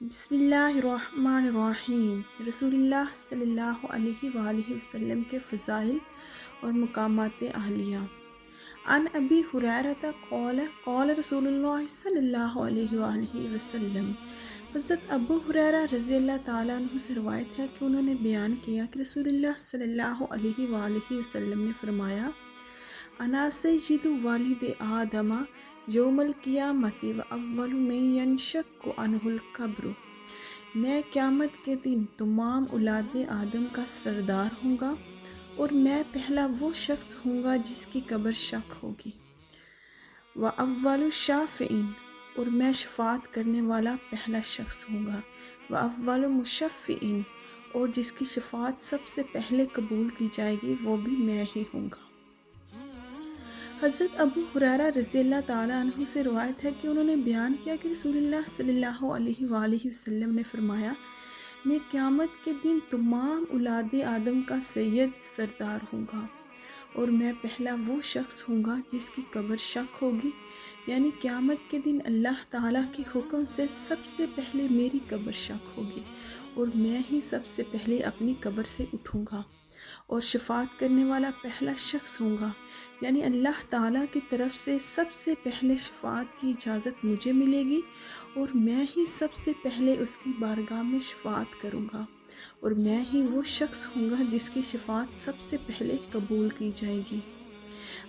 بسم اللہ الرحمن الرحیم۔ رسول اللہ صلی اللہ علیہ وآلہ وسلم کے فضائل اور مقامات اہلیہ۔ عن ابی ہریرہ قال قال رسول اللہ صلی اللہ علیہ وآلہ وسلم۔ حضرت ابو ہریرہ رضی اللہ تعالیٰ عنہ سے روایت ہے کہ انہوں نے بیان کیا کہ رسول اللہ صلی اللہ علیہ وآلہ وسلم نے فرمایا، انا سید والد آدم یوم القیامت و اول من ینشق عنہ القبر۔ میں قیامت کے دن تمام اولاد آدم کا سردار ہوں گا اور میں پہلا وہ شخص ہوں گا جس کی قبر شق ہوگی۔ و اول شافعین، اور میں شفاعت کرنے والا پہلا شخص ہوں گا۔ و اول مشفعین، اور جس کی شفاعت سب سے پہلے قبول کی جائے گی وہ بھی میں ہی ہوں گا۔ حضرت ابو ہریرہ رضی اللہ تعالیٰ عنہ سے روایت ہے کہ انہوں نے بیان کیا کہ رسول اللہ صلی اللہ علیہ وآلہ وسلم نے فرمایا، میں قیامت کے دن تمام اولاد آدم کا سید سردار ہوں گا اور میں پہلا وہ شخص ہوں گا جس کی قبر شق ہوگی، یعنی قیامت کے دن اللہ تعالیٰ کے حکم سے سب سے پہلے میری قبر شق ہوگی اور میں ہی سب سے پہلے اپنی قبر سے اٹھوں گا اور شفاعت کرنے والا پہلا شخص ہوں گا، یعنی اللہ تعالیٰ کی طرف سے سب سے پہلے شفاعت کی اجازت مجھے ملے گی اور میں ہی سب سے پہلے اس کی بارگاہ میں شفاعت کروں گا اور میں ہی وہ شخص ہوں گا جس کی شفاعت سب سے پہلے قبول کی جائے گی۔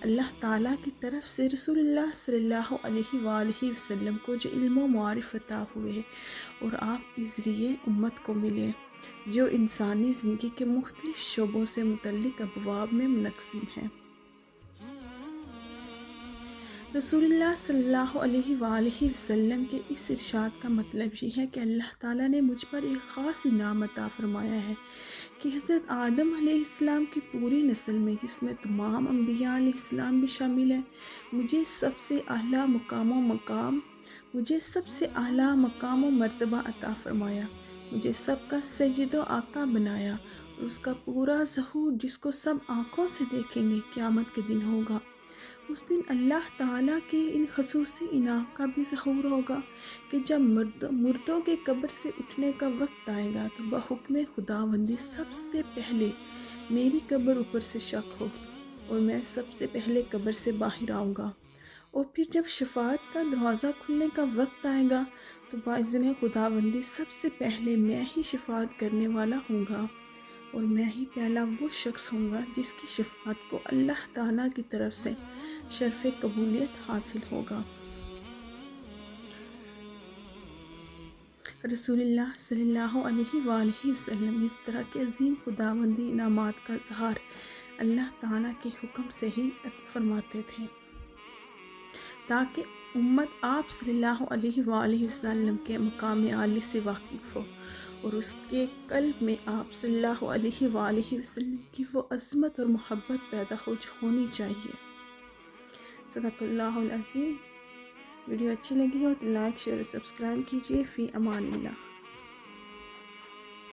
اللہ تعالیٰ کی طرف سے رسول اللہ صلی اللہ علیہ وآلہ وسلم کو جو علم و معارف عطا ہوئے اور آپ کے ذریعے امت کو ملے، جو انسانی زندگی کے مختلف شعبوں سے متعلق ابواب میں منقسم ہیں۔ رسول اللہ صلی اللہ علیہ وآلہ وسلم کے اس ارشاد کا مطلب یہ ہے کہ اللہ تعالیٰ نے مجھ پر ایک خاص انعام عطا فرمایا ہے کہ حضرت آدم علیہ السلام کی پوری نسل میں، جس میں تمام انبیاء علیہ السلام بھی شامل ہیں، مجھے سب سے اعلیٰ مقام و مرتبہ عطا فرمایا، مجھے سب کا سید و آقا بنایا اور اس کا پورا ظہور جس کو سب آنکھوں سے دیکھیں گے قیامت کے دن ہوگا۔ اس دن اللہ تعالیٰ کے ان خصوصی انعام کا بھی ظہور ہوگا کہ جب مردوں کے قبر سے اٹھنے کا وقت آئے گا تو بحکم خداوندی سب سے پہلے میری قبر اوپر سے شق ہوگی اور میں سب سے پہلے قبر سے باہر آؤں گا، اور پھر جب شفاعت کا دروازہ کھلنے کا وقت آئے گا تو باذن خداوندی سب سے پہلے میں ہی شفاعت کرنے والا ہوں گا اور میں ہی پہلا وہ شخص ہوں گا جس کی شفاعت کو اللہ تعالیٰ کی طرف سے شرف قبولیت حاصل ہوگا۔ رسول اللہ صلی اللہ علیہ وآلہ وسلم اس طرح کے عظیم خداوندی انعامات کا اظہار اللہ تعالیٰ کے حکم سے ہی فرماتے تھے تاکہ امت آپ صلی اللہ علیہ وآلہ وسلم کے مقام عالی سے واقف ہو اور اس کے قلب میں آپ صلی اللہ علیہ وآلہ وسلم کی وہ عظمت اور محبت پیدا ہونی چاہیے۔ صدق اللہ العظیم۔ ویڈیو اچھی لگی ہو تو لائک، شیئر اور سبسکرائب کیجیے۔ فی امان اللہ۔